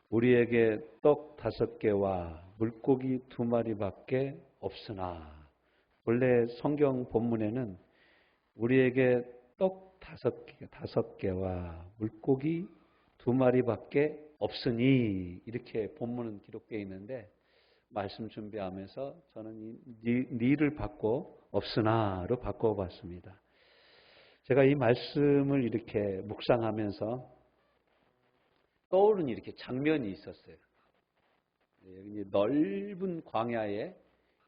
우리에게 떡 5개와 물고기 2마리밖에 없으나, 원래 성경 본문에는 우리에게 떡 5개와 물고기 2마리밖에 없으니 이렇게 본문은 기록되어 있는데, 말씀 준비하면서 저는 이 니를 바꿔 없으나로 바꿔봤습니다. 제가 이 말씀을 이렇게 묵상하면서 떠오르는 이렇게 장면이 있었어요. 여기 넓은 광야에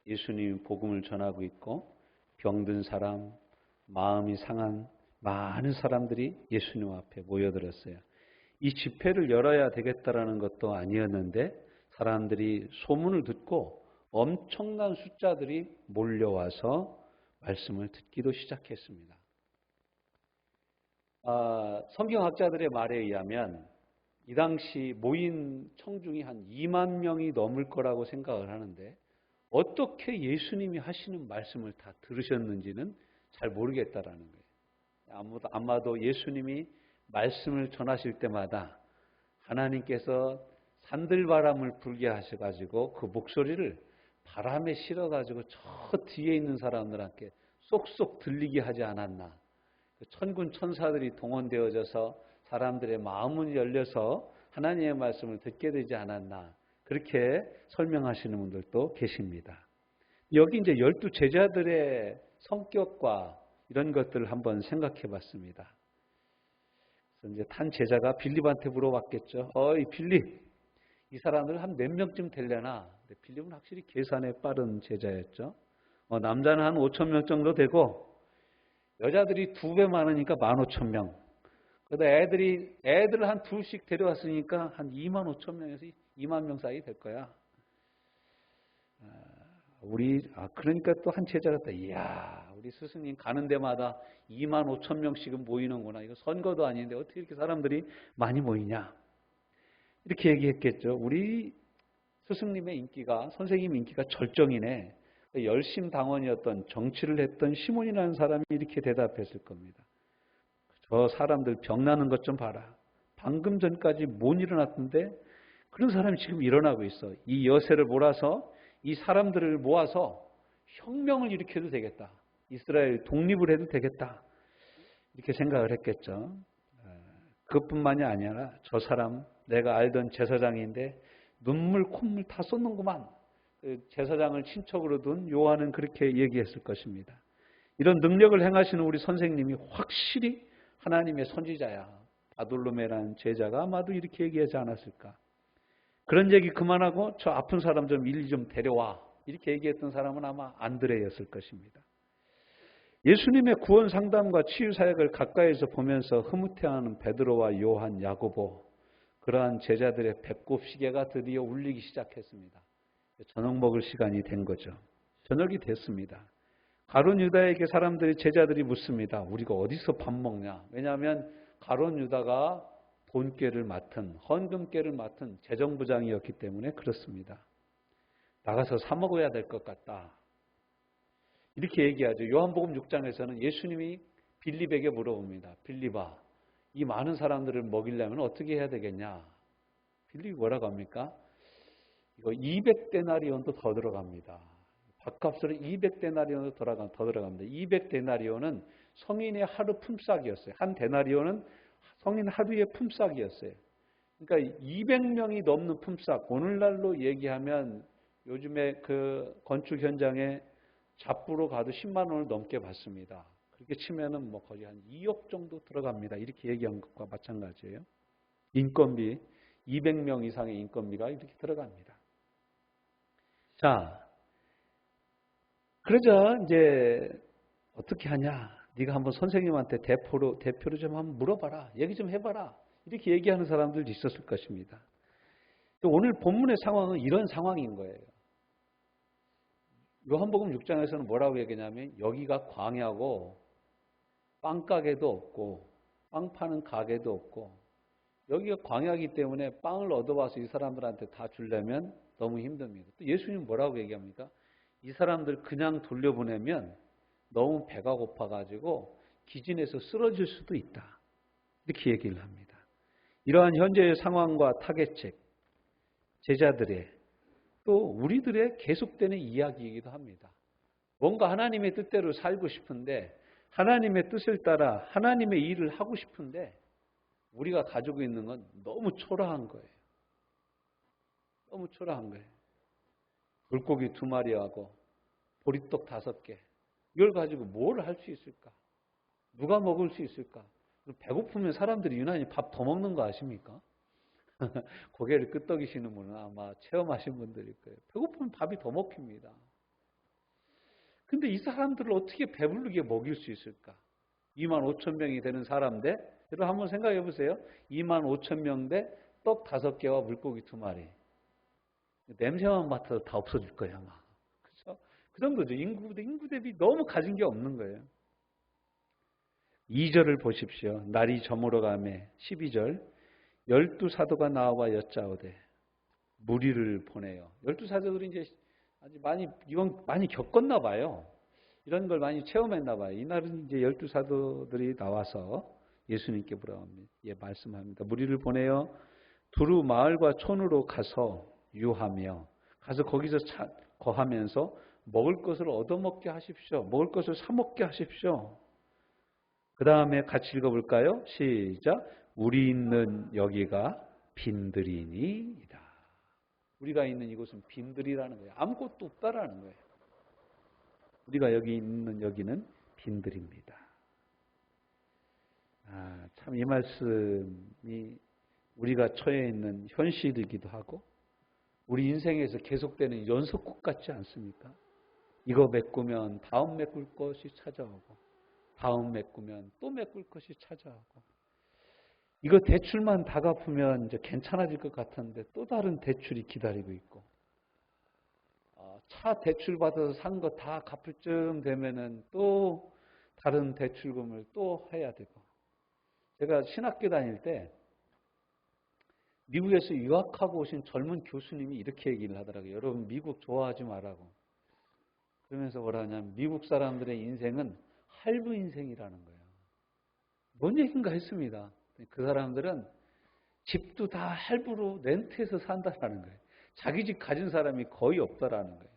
예수님이 복음을 전하고 있고, 병든 사람, 마음이 상한 많은 사람들이 예수님 앞에 모여들었어요. 이 집회를 열어야 되겠다라는 것도 아니었는데 사람들이 소문을 듣고 엄청난 숫자들이 몰려와서 말씀을 듣기도 시작했습니다. 성경학자들의 말에 의하면 이 당시 모인 청중이 한 2만 명이 넘을 거라고 생각을 하는데, 어떻게 예수님이 하시는 말씀을 다 들으셨는지는 잘 모르겠다라는 거예요. 아마도 예수님이 말씀을 전하실 때마다 하나님께서 산들바람을 불게 하셔가지고 그 목소리를 바람에 실어가지고 저 뒤에 있는 사람들한테 쏙쏙 들리게 하지 않았나. 천군 천사들이 동원되어져서 사람들의 마음은 열려서 하나님의 말씀을 듣게 되지 않았나. 그렇게 설명하시는 분들도 계십니다. 여기 이제 12 제자들의 성격과 이런 것들을 한번 생각해 봤습니다. 그래서 이제 한 제자가 빌립한테 물어봤겠죠. 어이 빌립, 이 사람들 한 몇 명쯤 되려나? 빌립은 확실히 계산에 빠른 제자였죠. 남자는 한 5,000명 정도 되고 여자들이 2배 많으니까 15,000명. 그러다 애들을 한 둘씩 데려왔으니까 한 25,000명에서 2만 명 사이 될 거야. 그러니까 또 한 제자가 또, 이야, 우리 스승님 가는 데마다 25,000명씩은 모이는구나. 이거 선거도 아닌데 어떻게 이렇게 사람들이 많이 모이냐. 이렇게 얘기했겠죠. 우리 스승님의 인기가, 선생님 인기가 절정이네. 열심당원이었던, 정치를 했던 시몬이라는 사람이 이렇게 대답했을 겁니다. 저 사람들 병나는 것 좀 봐라. 방금 전까지 못 일어났던데 그런 사람이 지금 일어나고 있어. 이 여세를 몰아서 이 사람들을 모아서 혁명을 일으켜도 되겠다. 이스라엘 독립을 해도 되겠다. 이렇게 생각을 했겠죠. 그것뿐만이 아니라 저 사람 내가 알던 제사장인데 눈물 콧물 다 쏟는구만. 제사장을 친척으로 둔 요한은 그렇게 얘기했을 것입니다. 이런 능력을 행하시는 우리 선생님이 확실히 하나님의 선지자야. 바돌로메라는 제자가 아마도 이렇게 얘기하지 않았을까. 그런 얘기 그만하고 저 아픈 사람 좀 일리 좀 데려와. 이렇게 얘기했던 사람은 아마 안드레였을 것입니다. 예수님의 구원 상담과 치유 사역을 가까이서 보면서 흐뭇해하는 베드로와 요한, 야고보, 그러한 제자들의 배꼽 시계가 드디어 울리기 시작했습니다. 저녁 먹을 시간이 된 거죠. 저녁이 됐습니다. 가룟 유다에게 제자들이 묻습니다. 우리가 어디서 밥 먹냐? 왜냐하면 가룟 유다가 돈꾀를 맡은, 헌금꾀를 맡은 재정부장이었기 때문에 그렇습니다. 나가서 사 먹어야 될 것 같다. 이렇게 얘기하죠. 요한복음 6장에서는 예수님이 빌립에게 물어봅니다. 빌립아, 이 많은 사람들을 먹이려면 어떻게 해야 되겠냐? 빌립이 뭐라고 합니까? 이거 200데나리온도 더 들어갑니다. 밥값으로 200데나리온도 더 들어갑니다. 200데나리온은 성인의 하루 품삯이었어요. 한 데나리온은 성인 하루의 품삯이었어요. 그러니까 200명이 넘는 품삯. 오늘날로 얘기하면 요즘에 그 건축 현장에 잡부로 가도 10만 원을 넘게 받습니다. 그렇게 치면은 뭐 거의 한 2억 정도 들어갑니다. 이렇게 얘기한 것과 마찬가지예요. 인건비, 200명 이상의 인건비가 이렇게 들어갑니다. 자, 그러자 이제 어떻게 하냐? 네가 한번 선생님한테 대표로 좀 한번 물어봐라. 얘기 좀 해봐라. 이렇게 얘기하는 사람들도 있었을 것입니다. 오늘 본문의 상황은 이런 상황인 거예요. 요한복음 6장에서는 뭐라고 얘기하냐면 여기가 광야고 빵가게도 없고 빵 파는 가게도 없고 여기가 광야이기 때문에 빵을 얻어와서 이 사람들한테 다 주려면 너무 힘듭니다. 또 예수님은 뭐라고 얘기합니까? 이 사람들 그냥 돌려보내면 너무 배가 고파가지고 기진에서 쓰러질 수도 있다. 이렇게 얘기를 합니다. 이러한 현재의 상황과 타겟책, 제자들의 또 우리들의 계속되는 이야기이기도 합니다. 뭔가 하나님의 뜻대로 살고 싶은데 하나님의 뜻을 따라 하나님의 일을 하고 싶은데 우리가 가지고 있는 건 너무 초라한 거예요. 너무 초라한 거예요. 물고기 2마리하고 보리떡 5개. 이걸 가지고 뭘 할 수 있을까? 누가 먹을 수 있을까? 배고프면 사람들이 유난히 밥 더 먹는 거 아십니까? 고개를 끄덕이시는 분은 아마 체험하신 분들일 거예요. 배고프면 밥이 더 먹힙니다. 근데 이 사람들을 어떻게 배부르게 먹일 수 있을까? 25,000명이 되는 사람 대, 여러분 한번 생각해 보세요. 25,000명 대 떡 5개와 물고기 2마리. 냄새만 맡아도 다 없어질 거예요, 아마. 그렇죠? 그 정도죠. 인구 대비 너무 가진 게 없는 거예요. 2절을 보십시오. 날이 저물어 가매 12절. 12사도가 나와 여짜오되 무리를 보내요. 12사도들이 이제 아주 이건 많이 겪었나 봐요. 이런 걸 많이 체험했나 봐요. 이날은 이제 12사도들이 나와서 예수님께 말씀합니다. 무리를 보내어 두루 마을과 촌으로 가서 유하며 가서 거기서 거하면서 먹을 것을 얻어먹게 하십시오. 먹을 것을 사먹게 하십시오. 그 다음에 같이 읽어볼까요? 시작. 우리 있는 여기가 빈들이니이다. 우리가 있는 이곳은 빈들이라는 거예요. 아무것도 없다라는 거예요. 우리가 여기 있는 여기는 빈들입니다. 참 이 말씀이 우리가 처해 있는 현실이기도 하고 우리 인생에서 계속되는 연속곡 같지 않습니까? 이거 메꾸면 다음 메꿀 것이 찾아오고 다음 메꾸면 또 메꿀 것이 찾아오고 이거 대출만 다 갚으면 이제 괜찮아질 것 같은데 또 다른 대출이 기다리고 있고 차 대출 받아서 산 거 다 갚을 쯤 되면은 또 다른 대출금을 또 해야 되고 제가 신학교 다닐 때 미국에서 유학하고 오신 젊은 교수님이 이렇게 얘기를 하더라고요. 여러분 미국 좋아하지 말라고. 그러면서 뭐라 하냐면 미국 사람들의 인생은 할부 인생이라는 거예요. 뭔 얘기인가 했습니다. 그 사람들은 집도 다 할부로 렌트해서 산다라는 거예요. 자기 집 가진 사람이 거의 없다라는 거예요.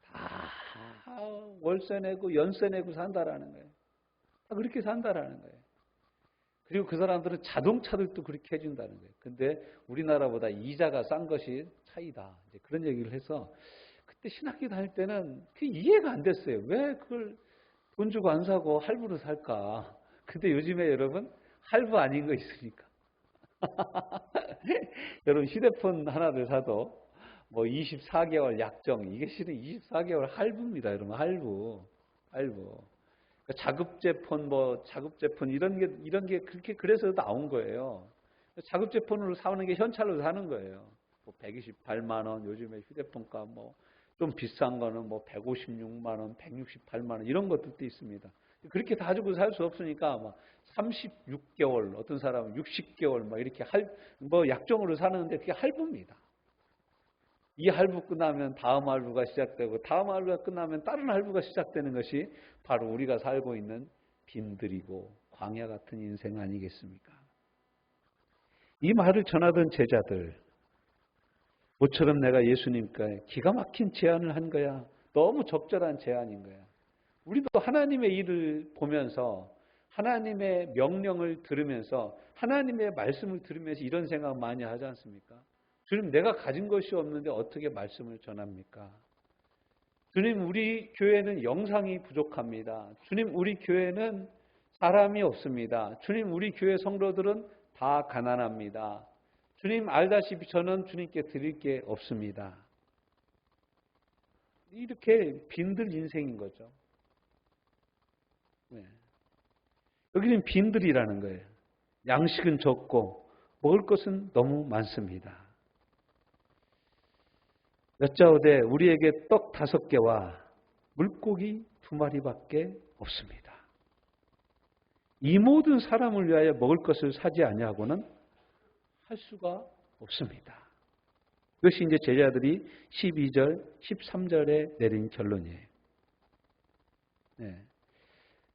다 월세 내고 연세 내고 산다라는 거예요. 다 그렇게 산다라는 거예요. 그리고 그 사람들은 자동차들도 그렇게 해준다는 거예요. 근데 우리나라보다 이자가 싼 것이 차이다. 이제 그런 얘기를 해서 그때 신학교 다닐 때는 그게 이해가 안 됐어요. 왜 그걸 돈 주고 안 사고 할부로 살까? 근데 요즘에 여러분 할부 아닌 거 있으니까. 여러분 휴대폰 하나를 사도 뭐 24개월 약정 이게 실은 24개월 할부입니다. 여러분 할부. 그러니까 자급제폰 이런 게 그렇게 그래서 나온 거예요. 자급제폰으로 사는 게 현찰로 사는 거예요. 뭐 128만 원 요즘에 휴대폰값 뭐 좀 비싼 거는 뭐 156만 원, 168만 원 이런 것들도 있습니다. 그렇게 다 가지고 살 수 없으니까 막 36개월, 어떤 사람은 60개월 막 이렇게 약정으로 사는데 그게 할부입니다. 이 할부 끝나면 다음 할부가 시작되고 다음 할부가 끝나면 다른 할부가 시작되는 것이 바로 우리가 살고 있는 빈들이고 광야 같은 인생 아니겠습니까? 이 말을 전하던 제자들 모처럼 내가 예수님께 기가 막힌 제안을 한 거야. 너무 적절한 제안인 거야. 우리도 하나님의 일을 보면서 하나님의 명령을 들으면서 하나님의 말씀을 들으면서 이런 생각 많이 하지 않습니까? 주님 내가 가진 것이 없는데 어떻게 말씀을 전합니까? 주님 우리 교회는 영상이 부족합니다. 주님 우리 교회는 사람이 없습니다. 주님 우리 교회 성도들은 다 가난합니다. 주님 알다시피 저는 주님께 드릴 게 없습니다. 이렇게 빈들 인생인 거죠. 네. 여기는 빈들이라는 거예요. 양식은 적고 먹을 것은 너무 많습니다. 여짜오되 우리에게 떡 5개와 물고기 2마리밖에 없습니다. 이 모든 사람을 위하여 먹을 것을 사지 아니하고는 할 수가 없습니다. 이것이 이제 제자들이 12절, 13절에 내린 결론이에요. 네.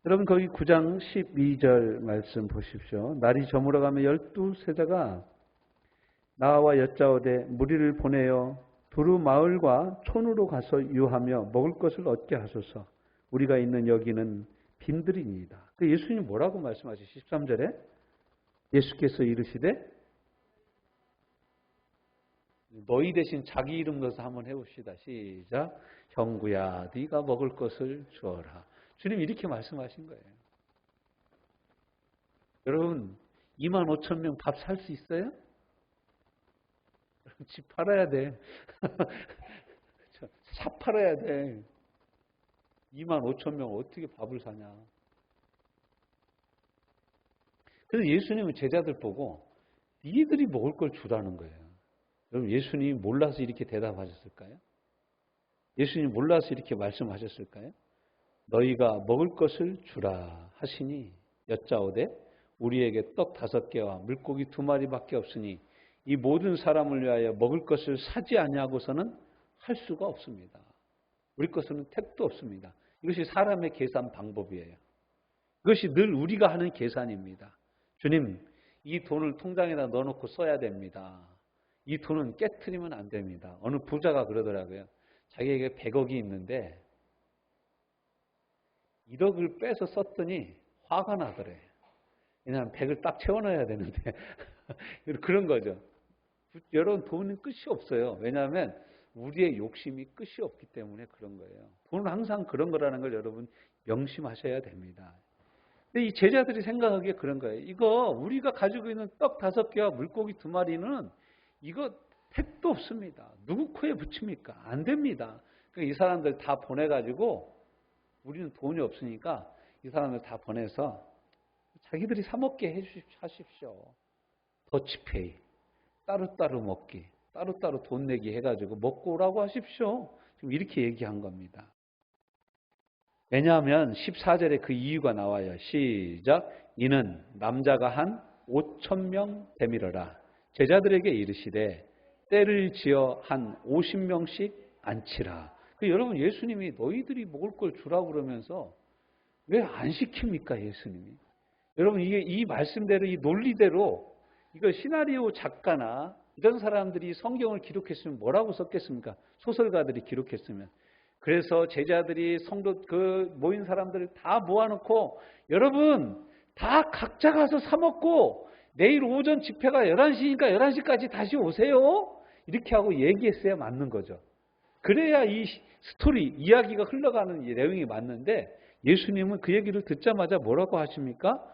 여러분 거기 9장 12절 말씀 보십시오. 날이 저물어가며 12세자가 나와 여짜오되 무리를 보내어 두루 마을과 촌으로 가서 유하며 먹을 것을 얻게 하소서. 우리가 있는 여기는 빈들이니이다. 그 예수님 뭐라고 말씀하시죠? 13절에 예수께서 이르시되 너희 대신 자기 이름 넣어서 한번 해봅시다. 시작. 형구야 네가 먹을 것을 주어라. 주님 이렇게 말씀하신 거예요. 여러분 25,000명 밥 살 수 있어요? 집 팔아야 돼. 사 팔아야 돼. 25,000명 어떻게 밥을 사냐. 그래서 예수님은 제자들 보고 니들이 먹을 걸 주라는 거예요. 여러분 예수님이 몰라서 이렇게 대답하셨을까요? 예수님이 몰라서 이렇게 말씀하셨을까요? 너희가 먹을 것을 주라 하시니 여짜오되 우리에게 떡 5개와 물고기 2마리밖에 없으니 이 모든 사람을 위하여 먹을 것을 사지 아니하고서는 할 수가 없습니다. 우리 것은 택도 없습니다. 이것이 사람의 계산 방법이에요. 이것이 늘 우리가 하는 계산입니다. 주님, 이 돈을 통장에다 넣어놓고 써야 됩니다. 이 돈은 깨트리면 안 됩니다. 어느 부자가 그러더라고요. 자기에게 100억이 있는데 1억을 빼서 썼더니 화가 나더래. 왜냐하면 100을 딱 채워넣어야 되는데 그런 거죠. 여러분 돈은 끝이 없어요. 왜냐하면 우리의 욕심이 끝이 없기 때문에 그런 거예요. 돈은 항상 그런 거라는 걸 여러분 명심하셔야 됩니다. 근데 이 제자들이 생각하기에 그런 거예요. 이거 우리가 가지고 있는 떡 5개와 물고기 2마리는 이거 택도 없습니다. 누구 코에 붙입니까? 안 됩니다. 그러니까 이 사람들 다 보내가지고 우리는 돈이 없으니까 이 사람들 다 보내서 자기들이 사 먹게 하십시오. 더치페이, 따로따로 먹기, 따로따로 돈 내기 해가지고 먹고 오라고 하십시오. 지금 이렇게 얘기한 겁니다. 왜냐하면 14절에 그 이유가 나와요. 시작. 이는 남자가 한 5,000명 되밀어라. 제자들에게 이르시되 때를 지어 한 50명씩 앉히라. 여러분 예수님이 너희들이 먹을 걸 주라고 그러면서 왜 안 시킵니까 예수님이? 여러분 이게 이 말씀대로 이 논리대로 이거 시나리오 작가나 이런 사람들이 성경을 기록했으면 뭐라고 썼겠습니까? 소설가들이 기록했으면. 그래서 제자들이 성도 그 모인 사람들을 다 모아놓고 여러분 다 각자 가서 사 먹고 내일 오전 집회가 11시니까 11시까지 다시 오세요. 이렇게 하고 얘기했어야 맞는 거죠. 그래야 이 스토리, 이야기가 흘러가는 내용이 맞는데 예수님은 그 얘기를 듣자마자 뭐라고 하십니까?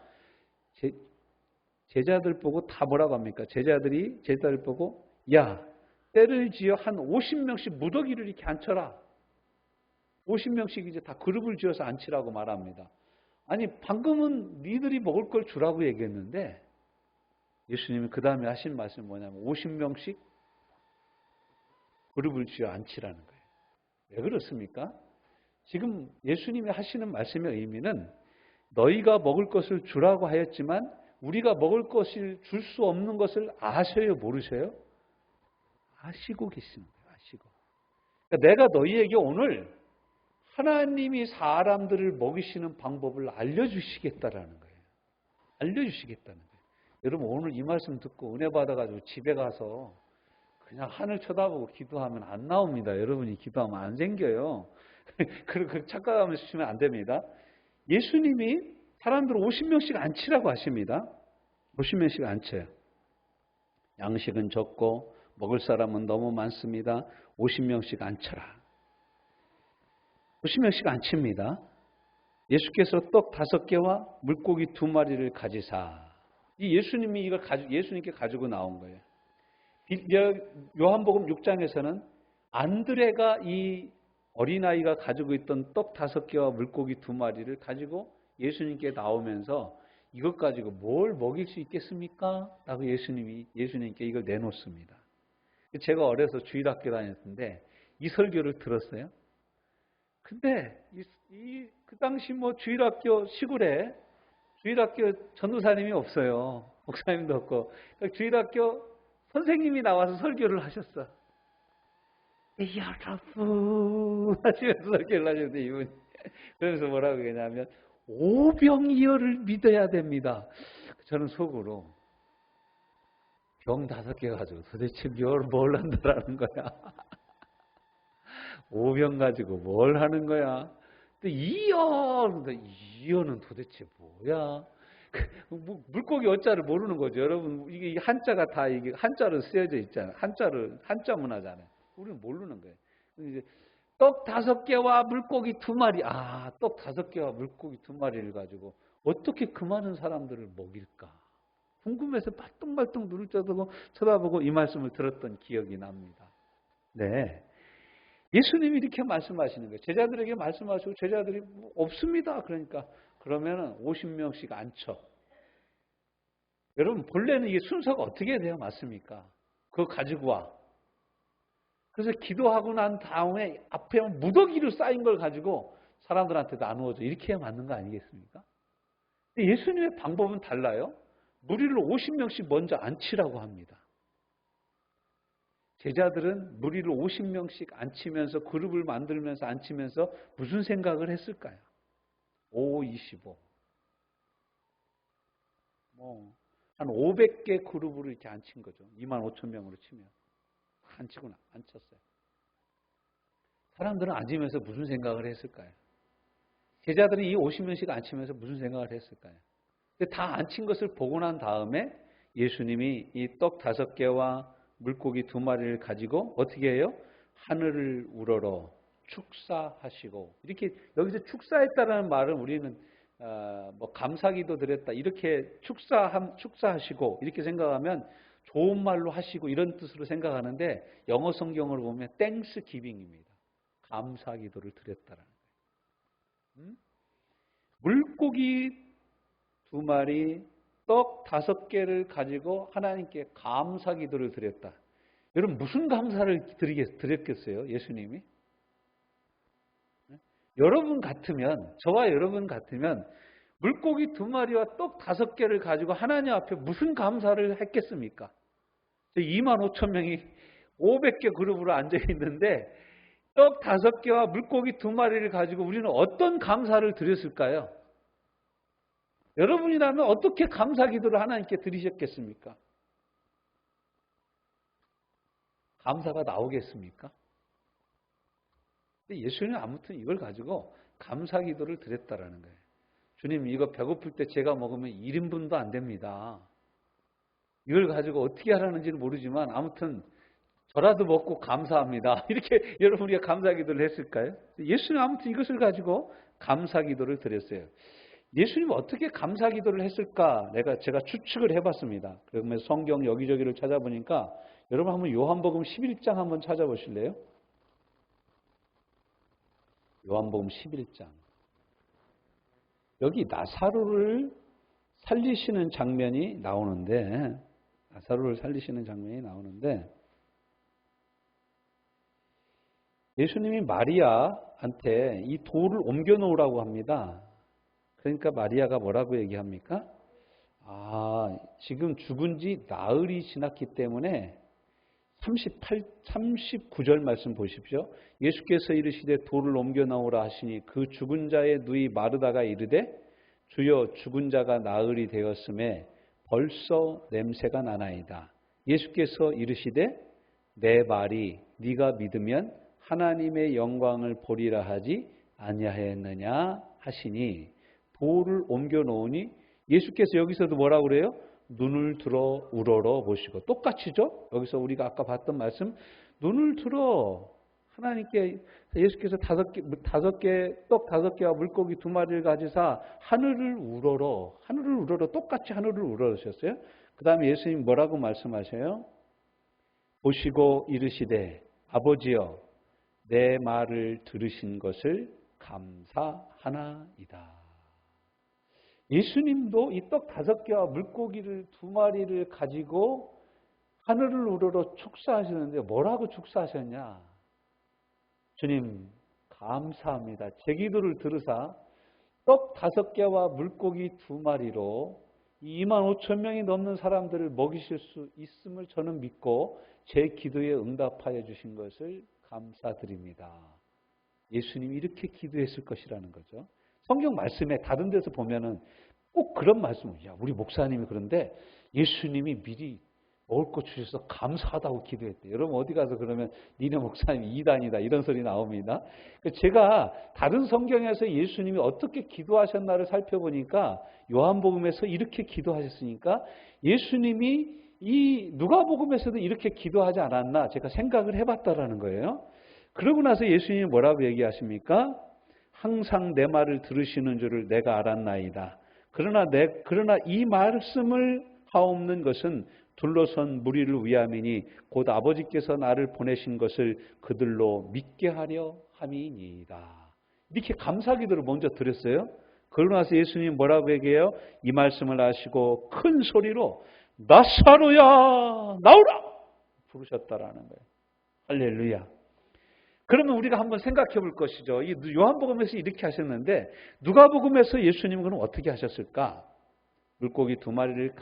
제자들 보고 다 뭐라고 합니까? 제자들 보고 야, 때를 지어 한 50명씩 무더기를 이렇게 앉혀라. 50명씩 이제 다 그룹을 지어서 앉히라고 말합니다. 아니 방금은 니들이 먹을 걸 주라고 얘기했는데 예수님이 그 다음에 하신 말씀이 뭐냐면 50명씩 그룹을 지어 앉히라는 거예요. 왜 그렇습니까? 지금 예수님이 하시는 말씀의 의미는 너희가 먹을 것을 주라고 하였지만 우리가 먹을 것을 줄 수 없는 것을 아셔요? 모르셔요? 아시고 계시는 거예요. 아시고. 그러니까 내가 너희에게 오늘 하나님이 사람들을 먹이시는 방법을 알려주시겠다라는 거예요. 알려주시겠다는 거예요. 여러분 오늘 이 말씀 듣고 은혜 받아가지고 집에 가서 그냥 하늘 쳐다보고 기도하면 안 나옵니다. 여러분이 기도하면 안 생겨요. 그렇게 착각하시면 안 됩니다. 예수님이 사람들 50명씩 앉히라고 하십니다. 50명씩 앉혀요. 양식은 적고 먹을 사람은 너무 많습니다. 50명씩 앉혀라. 50명씩 앉힙니다. 예수께서 떡 5개와 물고기 2마리를 가지사. 이 예수님이 이걸 예수님께 가지고 나온 거예요. 요한복음 6장에서는 안드레가 이 어린아이가 가지고 있던 떡 5개와 물고기 2마리를 가지고 예수님께 나오면서 이것 가지고 뭘 먹일 수 있겠습니까? 라고 예수님께 이걸 내놓습니다. 제가 어려서 주일학교 다녔는데 이 설교를 들었어요. 근데 그 당시 주일학교 시골에 주일학교 전도사님이 없어요. 목사님도 없고 주일학교 선생님이 나와서 설교를 하셨어. 여러분 하시면서 설교를 하셨는데 이분이 그러면서 뭐라고 그러냐면 오병이어를 믿어야 됩니다. 저는 속으로 병 5개 가지고 도대체 뭘 한다라는 거야. 5병 가지고 뭘 하는 거야. 근데 이어는 도대체 뭐야. 물고기 어자를 모르는 거죠. 여러분, 이게 한자가 다 이게 한자로 쓰여져 있잖아요. 한자 문화잖아요. 우리는 모르는 거예요. 이제 떡 5개와 물고기 2마리. 떡 5개와 물고기 2마리를 가지고 어떻게 그 많은 사람들을 먹일까? 궁금해서 발뚱발뚱 눈을 쳐다보고 이 말씀을 들었던 기억이 납니다. 네. 예수님이 이렇게 말씀하시는 거예요. 제자들에게 말씀하시고 제자들이 없습니다. 그러면 50명씩 앉혀. 여러분, 본래는 이게 순서가 어떻게 돼야 맞습니까? 그거 가지고 와. 그래서 기도하고 난 다음에 앞에 무더기로 쌓인 걸 가지고 사람들한테 나누어줘. 이렇게 해야 맞는 거 아니겠습니까? 근데 예수님의 방법은 달라요. 무리를 50명씩 먼저 앉히라고 합니다. 제자들은 무리를 50명씩 앉히면서 그룹을 만들면서 앉히면서 무슨 생각을 했을까요? 5, 25. 한 500개 그룹으로 이렇게 앉힌 거죠. 25,000명으로 치면. 앉혔어요. 사람들은 앉으면서 무슨 생각을 했을까요? 제자들이 이 50명씩 앉히면서 무슨 생각을 했을까요? 다 앉힌 것을 보고 난 다음에 예수님이 이 떡 5개와 물고기 2마리를 가지고 어떻게 해요? 하늘을 우러러 축사하시고, 이렇게 여기서 축사했다라는 말은 우리는 감사기도 드렸다 이렇게 축사하시고 이렇게 생각하면 좋은 말로 하시고 이런 뜻으로 생각하는데, 영어 성경을 보면 땡스 기빙입니다. 감사기도를 드렸다라는 거예요. 물고기 2마리, 떡 5개를 가지고 하나님께 감사기도를 드렸다. 여러분, 무슨 감사를 드렸겠어요? 예수님이? 여러분 같으면, 저와 여러분 같으면 물고기 2마리와 떡 5개를 가지고 하나님 앞에 무슨 감사를 했겠습니까? 25,000명이 500개 그룹으로 앉아 있는데 떡 5개와 물고기 2마리를 가지고 우리는 어떤 감사를 드렸을까요? 여러분이라면 어떻게 감사 기도를 하나님께 드리셨겠습니까? 감사가 나오겠습니까? 근데 예수님은 아무튼 이걸 가지고 감사 기도를 드렸다라는 거예요. 주님, 이거 배고플 때 제가 먹으면 1인분도 안 됩니다. 이걸 가지고 어떻게 하라는지는 모르지만 아무튼 저라도 먹고 감사합니다. 이렇게 여러분 우리가 감사 기도를 했을까요? 예수님은 아무튼 이것을 가지고 감사 기도를 드렸어요. 예수님은 어떻게 감사 기도를 했을까? 제가 추측을 해봤습니다. 그러면서 성경 여기저기를 찾아보니까 여러분 한번 요한복음 11장 한번 찾아보실래요? 요한복음 11장. 여기 나사로를 살리시는 장면이 나오는데, 예수님이 마리아한테 이 돌을 옮겨 놓으라고 합니다. 그러니까 마리아가 뭐라고 얘기합니까? 지금 죽은 지 나흘이 지났기 때문에 39절 말씀 보십시오. 예수께서 이르시되 돌을 옮겨 나오라 하시니 그 죽은 자의 누이 마르다가 이르되 주여, 죽은 자가 나흘이 되었음에 벌써 냄새가 나나이다. 예수께서 이르시되 내 말이 네가 믿으면 하나님의 영광을 보리라 하지 아니하였느냐 하시니, 돌을 옮겨 놓으니 예수께서 여기서도 뭐라고 그래요? 눈을 들어 우러러 보시고. 똑같이죠? 여기서 우리가 아까 봤던 말씀, 눈을 들어 하나님께, 예수께서 5개, 떡 5개와 물고기 2마리를 가지사 하늘을 우러러, 똑같이 하늘을 우러러셨어요. 그 다음에 예수님 뭐라고 말씀하셔요? 보시고 이르시되 아버지여, 내 말을 들으신 것을 감사하나이다. 예수님도 이 떡 5개와 물고기를 2마리를 가지고 하늘을 우러러 축사하시는데 뭐라고 축사하셨냐? 주님, 감사합니다. 제 기도를 들으사 떡 5개와 물고기 2마리로 25,000명이 넘는 사람들을 먹이실 수 있음을 저는 믿고 제 기도에 응답하여 주신 것을 감사드립니다. 예수님이 이렇게 기도했을 것이라는 거죠. 성경 말씀에 다른 데서 보면은 꼭 그런 말씀을, 우리 목사님이 그런데 예수님이 미리 먹을 거 주셔서 감사하다고 기도했대요. 여러분 어디 가서 그러면 니네 목사님이 이단이다 이런 소리 나옵니다. 제가 다른 성경에서 예수님이 어떻게 기도하셨나를 살펴보니까 요한복음에서 이렇게 기도하셨으니까 예수님이 이 누가복음에서도 이렇게 기도하지 않았나 제가 생각을 해봤다라는 거예요. 그러고 나서 예수님이 뭐라고 얘기하십니까? 항상 내 말을 들으시는 줄을 내가 알았나이다. 그러나 이 말씀을 하옵는 것은 둘러선 무리를 위함이니 곧 아버지께서 나를 보내신 것을 그들로 믿게 하려 함이니이다. 이렇게 감사기도를 먼저 드렸어요. 그러고 나서 예수님이 뭐라고 얘기해요? 이 말씀을 하시고 큰 소리로 나사로야 나오라 부르셨다라는 거예요. 할렐루야. 그러면 우리가 한번 생각해 볼 것이죠. 이 요한복음에서 이렇게 하셨는데 누가복음에서 예수님은 그럼 어떻게 하셨을까? 물고기 2마리를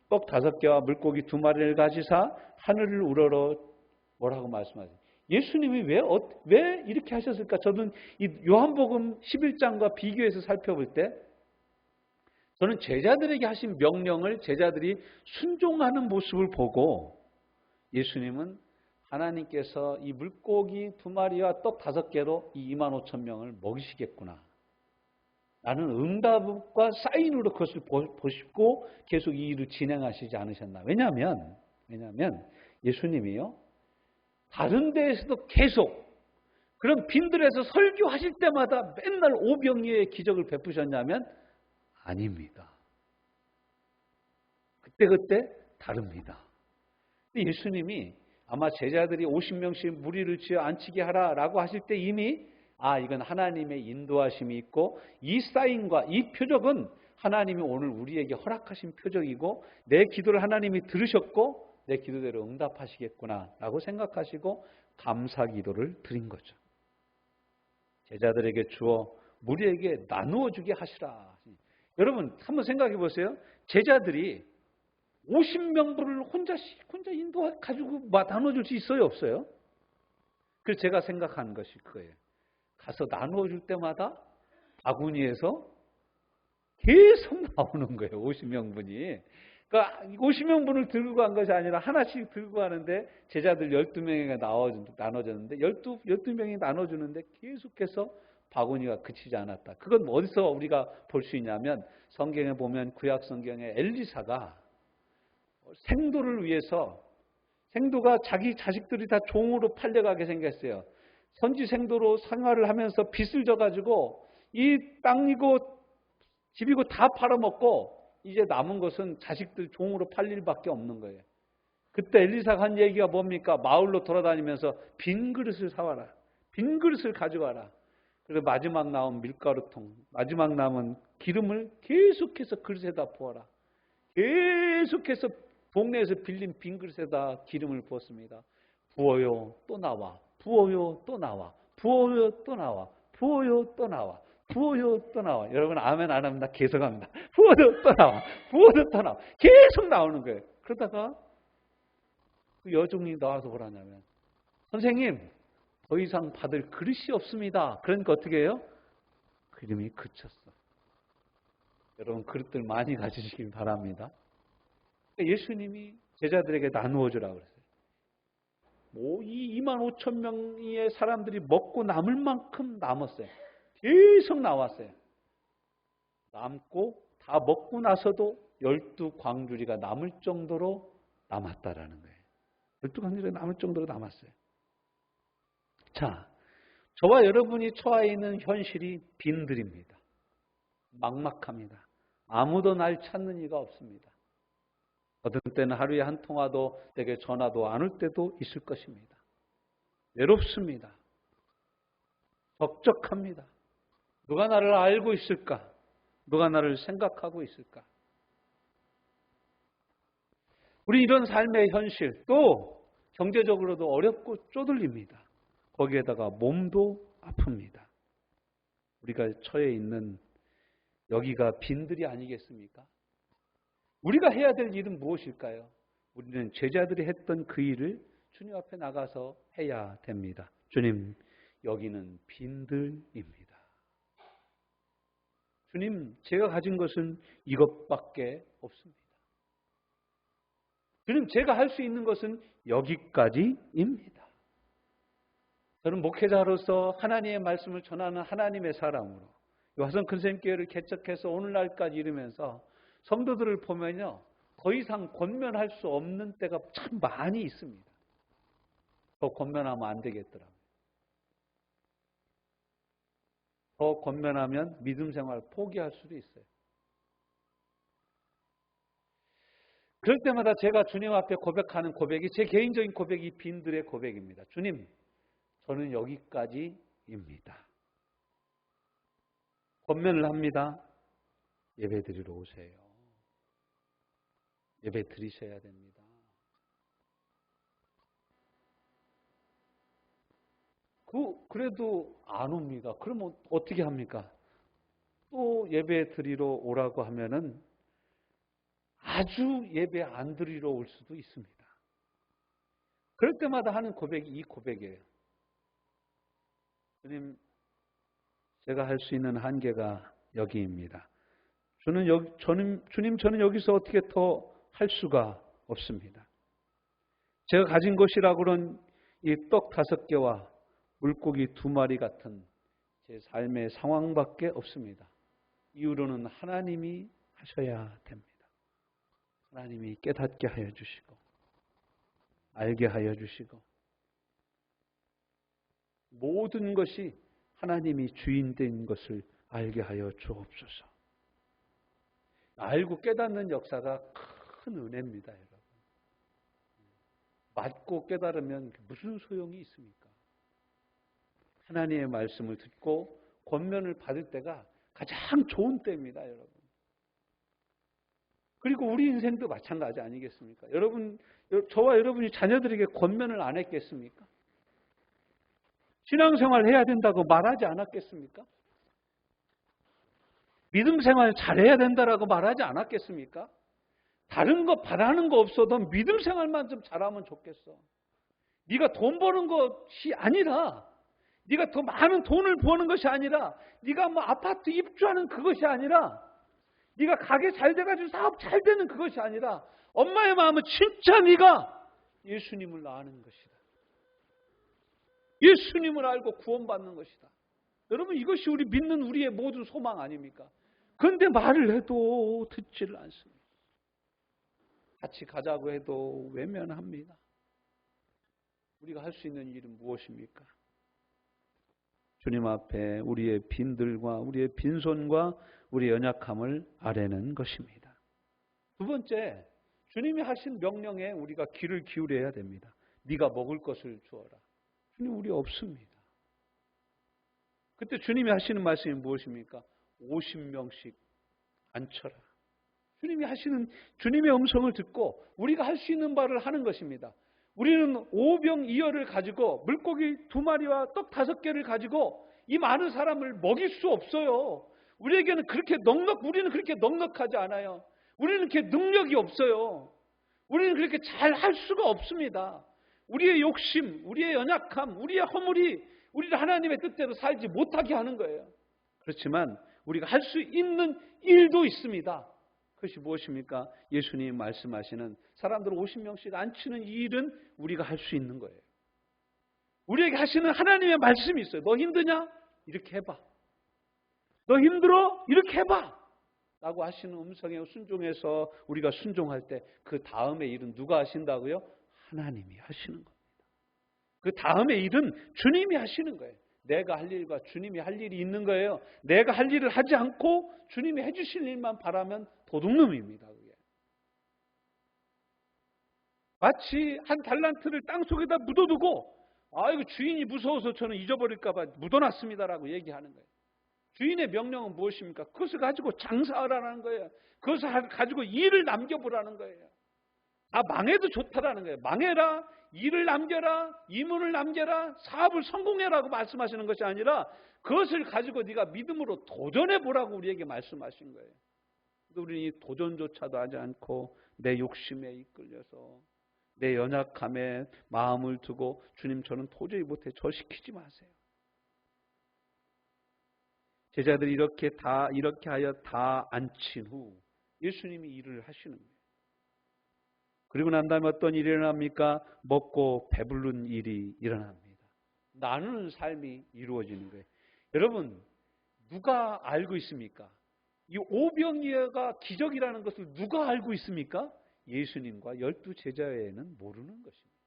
떡 5개와 물고기 2마리를 가지사 하늘을 우러러 뭐라고 말씀하세요? 예수님이 왜 이렇게 하셨을까? 저는 이 요한복음 11장과 비교해서 살펴볼 때 저는 제자들에게 하신 명령을 제자들이 순종하는 모습을 보고 예수님은 하나님께서 이 물고기 2마리와 떡 5개로 이 25,000명을 먹이시겠구나. 라는 응답과 사인으로 그것을 보시고 계속 이 일을 진행하시지 않으셨나. 왜냐하면 예수님이요. 다른 데에서도 계속 그런 빈들에서 설교하실 때마다 맨날 오병이어의 기적을 베푸셨냐면 아닙니다. 그때 다릅니다. 예수님이 아마 제자들이 50명씩 무리를 지어 앉히게 하라라고 하실 때 이미 이건 하나님의 인도하심이 있고 이 사인과 이 표적은 하나님이 오늘 우리에게 허락하신 표적이고 내 기도를 하나님이 들으셨고 내 기도대로 응답하시겠구나라고 생각하시고 감사 기도를 드린 거죠. 제자들에게 주어 무리에게 나누어 주게 하시라. 여러분 한번 생각해 보세요. 제자들이 50명분을 혼자 인도 가지고 나눠줄 수 있어요, 없어요? 그래서 제가 생각하는 것이 그거예요. 가서 나누어줄 때마다 바구니에서 계속 나오는 거예요. 50명분이. 그러니까 50명분을 들고 간 것이 아니라 하나씩 들고 가는데 제자들 12명에게 나눠줬는데 12명이 나눠주는데 계속해서 바구니가 그치지 않았다. 그건 어디서 우리가 볼 수 있냐면 성경에 보면 구약 성경에 엘리사가 생도를 위해서 생도가 자기 자식들이 다 종으로 팔려가게 생겼어요. 선지 생도로 생활을 하면서 빚을 져가지고 이 땅이고 집이고 다 팔아먹고 이제 남은 것은 자식들 종으로 팔릴 밖에 없는 거예요. 그때 엘리사가 한 얘기가 뭡니까? 마을로 돌아다니면서 빈 그릇을 사와라. 빈 그릇을 가져와라. 그리고 마지막 나온 밀가루통, 마지막 남은 기름을 계속해서 그릇에다 부어라. 계속해서 동네에서 빌린 빈 그릇에다 기름을 부었습니다. 부어요 또 나와. 부어요 또 나와. 부어요 또 나와. 부어요 또 나와. 부어요 또 나와. 여러분 아멘 안 하면 나 계속 합니다. 부어요 또 나와. 부어요 또 나와. 계속 나오는 거예요. 그러다가 그 여종이 나와서 뭐라냐면 선생님 더 이상 받을 그릇이 없습니다. 그러니까 어떻게 해요? 그림이 그쳤어. 여러분 그릇들 많이 가지시길 바랍니다. 예수님이 제자들에게 나누어 주라고 그랬어요. 이 25,000명의 사람들이 먹고 남을 만큼 남았어요. 계속 나왔어요. 남고 다 먹고 나서도 12광주리가 남을 정도로 남았다라는 거예요. 12광주리가 남을 정도로 남았어요. 자, 저와 여러분이 처해 있는 현실이 빈들입니다. 막막합니다. 아무도 날 찾는 이가 없습니다. 어떤 때는 하루에 한 통화도 내게 전화도 안 올 때도 있을 것입니다. 외롭습니다. 적적합니다. 누가 나를 알고 있을까? 누가 나를 생각하고 있을까? 우리 이런 삶의 현실 또 경제적으로도 어렵고 쪼들립니다. 거기에다가 몸도 아픕니다. 우리가 처해 있는 여기가 빈들이 아니겠습니까? 우리가 해야 될 일은 무엇일까요? 우리는 제자들이 했던 그 일을 주님 앞에 나가서 해야 됩니다. 주님, 여기는 빈들입니다. 주님, 제가 가진 것은 이것밖에 없습니다. 주님, 제가 할 수 있는 것은 여기까지입니다. 저는 목회자로서 하나님의 말씀을 전하는 하나님의 사람으로 화성 큰샘교회를 개척해서 오늘날까지 이르면서 성도들을 보면요, 더 이상 권면할 수 없는 때가 참 많이 있습니다. 더 권면하면 안 되겠더라고요. 더 권면하면 믿음 생활을 포기할 수도 있어요. 그럴 때마다 제가 주님 앞에 고백하는 고백이 제 개인적인 고백이 빈들의 고백입니다. 주님, 저는 여기까지입니다. 권면을 합니다. 예배 드리러 오세요. 예배 드리셔야 됩니다. 그래도 안 옵니다. 그러면 어떻게 합니까? 또 예배 드리러 오라고 하면은 아주 예배 안 드리러 올 수도 있습니다. 그럴 때마다 하는 고백이 이 고백이에요. 주님, 제가 할 수 있는 한계가 여기입니다. 주님, 저는 여기서 어떻게 더 할 수가 없습니다. 제가 가진 것이라고는 이 떡 5개와 물고기 2마리 같은 제 삶의 상황밖에 없습니다. 이유로는 하나님이 하셔야 됩니다. 하나님이 깨닫게 하여 주시고 알게 하여 주시고 모든 것이 하나님이 주인된 것을 알게 하여 주옵소서. 알고 깨닫는 역사가 큰 은혜입니다, 여러분. 맞고 깨달으면 무슨 소용이 있습니까? 하나님의 말씀을 듣고 권면을 받을 때가 가장 좋은 때입니다, 여러분. 그리고 우리 인생도 마찬가지 아니겠습니까? 여러분, 저와 여러분이 자녀들에게 권면을 안 했겠습니까? 신앙생활 해야 된다고 말하지 않았겠습니까? 믿음 생활 잘해야 된다라고 말하지 않았겠습니까? 다른 거 바라는 거 없어도 믿음 생활만 좀 잘하면 좋겠어. 네가 돈 버는 것이 아니라, 네가 더 많은 돈을 버는 것이 아니라, 네가 뭐 아파트 입주하는 그것이 아니라, 네가 가게 잘 돼가지고 사업 잘 되는 그것이 아니라, 엄마의 마음은 진짜 네가 예수님을 아는 것이다. 예수님을 알고 구원받는 것이다. 여러분, 이것이 우리 믿는 우리의 모든 소망 아닙니까? 그런데 말을 해도 듣지를 않습니다. 같이 가자고 해도 외면합니다. 우리가 할 수 있는 일은 무엇입니까? 주님 앞에 우리의 빈들과 우리의 빈손과 우리의 연약함을 아뢰는 것입니다. 두 번째, 주님이 하신 명령에 우리가 귀를 기울여야 됩니다. 네가 먹을 것을 주어라. 주님, 우리 없습니다. 그때 주님이 하시는 말씀이 무엇입니까? 50명씩 앉혀라. 주님이 하시는 주님의 음성을 듣고 우리가 할 수 있는 바를 하는 것입니다. 우리는 5병 2혈을 가지고 물고기 2마리와 떡 5개를 가지고 이 많은 사람을 먹일 수 없어요. 우리는 그렇게 넉넉하지 않아요. 우리는 그렇게 능력이 없어요. 우리는 그렇게 잘 할 수가 없습니다. 우리의 욕심, 우리의 연약함, 우리의 허물이 우리를 하나님의 뜻대로 살지 못하게 하는 거예요. 그렇지만 우리가 할 수 있는 일도 있습니다. 그것이 무엇입니까? 예수님이 말씀하시는 사람들 50명씩 앉히는 이 일은 우리가 할 수 있는 거예요. 우리에게 하시는 하나님의 말씀이 있어요. 너 힘드냐? 이렇게 해봐. 너 힘들어? 이렇게 해봐. 라고 하시는 음성에 순종해서 우리가 순종할 때 그 다음의 일은 누가 하신다고요? 하나님이 하시는 겁니다. 그 다음의 일은 주님이 하시는 거예요. 내가 할 일과 주님이 할 일이 있는 거예요. 내가 할 일을 하지 않고 주님이 해주실 일만 바라면 도둑놈입니다. 그게. 마치 한 달란트를 땅속에다 묻어두고 이거 주인이 무서워서 저는 잊어버릴까 봐 묻어놨습니다라고 얘기하는 거예요. 주인의 명령은 무엇입니까? 그것을 가지고 장사하라는 거예요. 그것을 가지고 일을 남겨보라는 거예요. 망해도 좋다라는 거예요. 망해라, 일을 남겨라, 이문을 남겨라, 사업을 성공해라고 말씀하시는 것이 아니라 그것을 가지고 네가 믿음으로 도전해보라고 우리에게 말씀하신 거예요. 우리는 이 도전조차도 하지 않고 내 욕심에 이끌려서 내 연약함에 마음을 두고 주님, 저는 도저히 못해. 저 시키지 마세요. 제자들이 이렇게 하여 다 앉힌 후 예수님이 일을 하시는 거예요. 그리고 난 다음에 어떤 일이 일어납니까? 먹고 배부른 일이 일어납니다. 나누는 삶이 이루어지는 거예요. 여러분, 누가 알고 있습니까? 이 오병이어가 기적이라는 것을 누가 알고 있습니까? 예수님과 12제자 외에는 모르는 것입니다.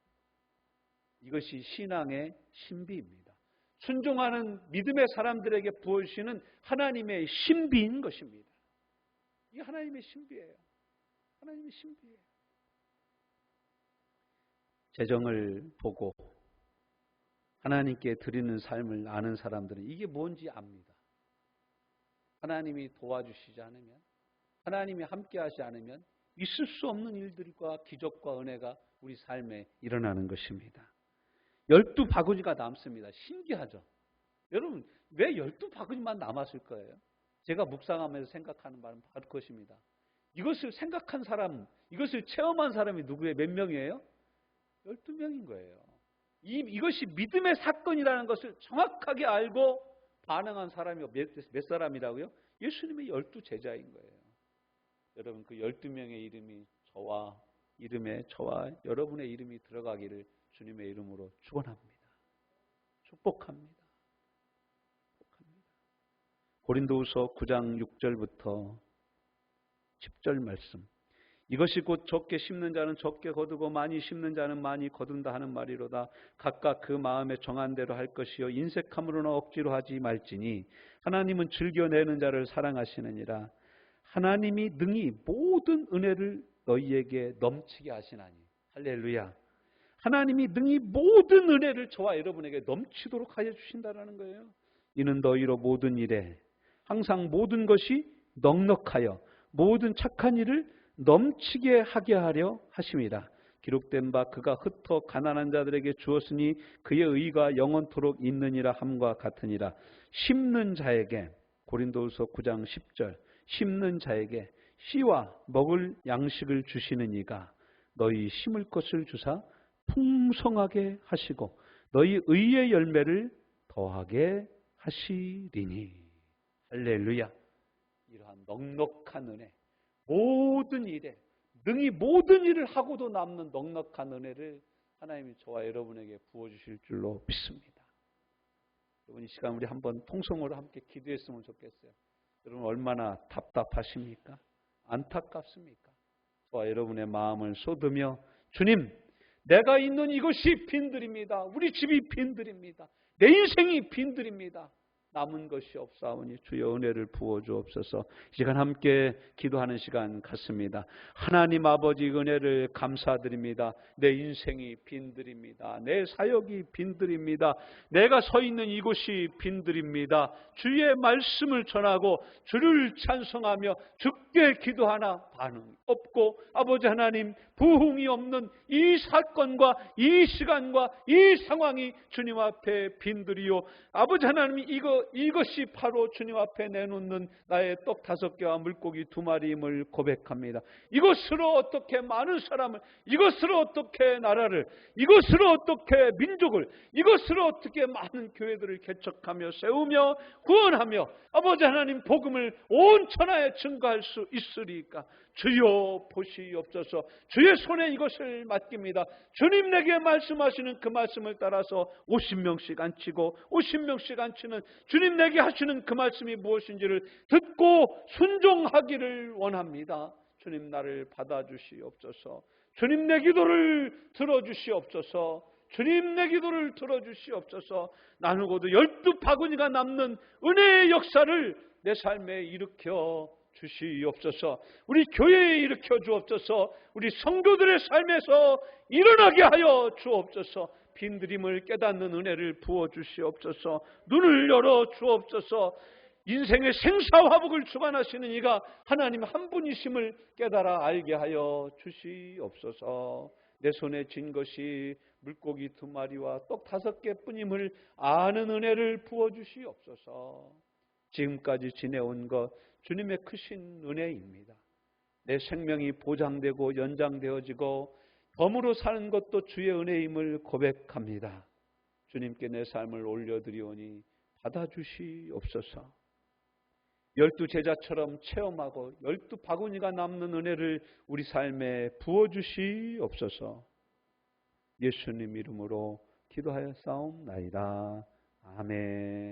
이것이 신앙의 신비입니다. 순종하는 믿음의 사람들에게 부어주시는 하나님의 신비인 것입니다. 이게 하나님의 신비예요. 하나님의 신비예요. 재정을 보고 하나님께 드리는 삶을 아는 사람들은 이게 뭔지 압니다. 하나님이 도와주시지 않으면, 하나님이 함께하지 않으면 있을 수 없는 일들과 기적과 은혜가 우리 삶에 일어나는 것입니다. 12바구니가 남습니다. 신기하죠? 여러분, 왜 12바구니만 남았을 거예요? 제가 묵상하면서 생각하는 바는 바로 그것입니다. 이것을 생각한 사람, 이것을 체험한 사람이 누구예요? 몇 명이에요? 12명인 거예요. 이것이 믿음의 사건이라는 것을 정확하게 알고 반응한 사람이 몇 사람이라고요? 예수님의 12제자인 거예요. 여러분, 그 12명의 이름이 이름에 저와 여러분의 이름이 들어가기를 주님의 이름으로 축원합니다. 축복합니다. 고린도후서 9장 6절부터 10절 말씀. 이것이 곧 적게 심는 자는 적게 거두고 많이 심는 자는 많이 거둔다 하는 말이로다. 각각 그 마음에 정한 대로 할 것이요 인색함으로나 억지로 하지 말지니 하나님은 즐겨내는 자를 사랑하시느니라. 하나님이 능히 모든 은혜를 너희에게 넘치게 하시나니. 할렐루야. 하나님이 능히 모든 은혜를 저와 여러분에게 넘치도록 하여 주신다라는 거예요. 이는 너희로 모든 일에 항상 모든 것이 넉넉하여 모든 착한 일을 넘치게 하게 하려 하심이라. 기록된 바 그가 흩어 가난한 자들에게 주었으니 그의 의가 영원토록 있느니라 함과 같으니라. 심는 자에게, 고린도후서 9장 10절, 심는 자에게 씨와 먹을 양식을 주시는 이가 너희 심을 것을 주사 풍성하게 하시고 너희 의의 열매를 더하게 하시리니. 할렐루야. 이러한 넉넉한 은혜, 모든 일에 능히 모든 일을 하고도 남는 넉넉한 은혜를 하나님이 저와 여러분에게 부어주실 줄로 믿습니다. 여러분, 이 시간 우리 한번 통성으로 함께 기도했으면 좋겠어요. 여러분, 얼마나 답답하십니까? 안타깝습니까? 저와 여러분의 마음을 쏟으며 주님, 내가 있는 이곳이 빈들입니다. 우리 집이 빈들입니다. 내 인생이 빈들입니다. 남은 것이 없사오니 주여 은혜를 부어주옵소서. 이 시간 함께 기도하는 시간 같습니다. 하나님 아버지 은혜를 감사드립니다. 내 인생이 빈들입니다. 내 사역이 빈들입니다. 내가 서 있는 이곳이 빈들입니다. 주의 말씀을 전하고 주를 찬송하며 주께 기도하나 반응이 없고 아버지 하나님 부흥이 없는 이 사건과 이 시간과 이 상황이 주님 앞에 빈들이요. 아버지 하나님 이것이 바로 주님 앞에 내놓는 나의 떡 5개와 물고기 2마리임을 고백합니다. 이것으로 어떻게 많은 사람을, 이것으로 어떻게 나라를, 이것으로 어떻게 민족을, 이것으로 어떻게 많은 교회들을 개척하며 세우며 구원하며 아버지 하나님 복음을 온 천하에 증거할 수 있으리까. 주여 보시옵소서. 주의 손에 이것을 맡깁니다. 주님 내게 말씀하시는 그 말씀을 따라서 50명씩 앉히고 50명씩 앉히는 주님 내게 하시는 그 말씀이 무엇인지를 듣고 순종하기를 원합니다. 주님 나를 받아주시옵소서. 주님 내 기도를 들어주시옵소서. 주님 내 기도를 들어주시옵소서. 나누고도 12바구니가 남는 은혜의 역사를 내 삶에 일으켜 주시옵소서. 우리 교회에 일으켜 주옵소서. 우리 성도들의 삶에서 일어나게 하여 주옵소서. 빈드림을 깨닫는 은혜를 부어 주시옵소서. 눈을 열어 주옵소서. 인생의 생사화복을 주관하시는 이가 하나님 한 분이심을 깨달아 알게 하여 주시옵소서. 내 손에 쥔 것이 물고기 2마리와 떡 5개뿐임을 아는 은혜를 부어 주시옵소서. 지금까지 지내온 것 주님의 크신 은혜입니다. 내 생명이 보장되고 연장되어지고 덤으로 사는 것도 주의 은혜임을 고백합니다. 주님께 내 삶을 올려드리오니 받아주시옵소서. 열두 제자처럼 체험하고 12바구니가 남는 은혜를 우리 삶에 부어주시옵소서. 예수님 이름으로 기도하여 싸움나이다. 아멘.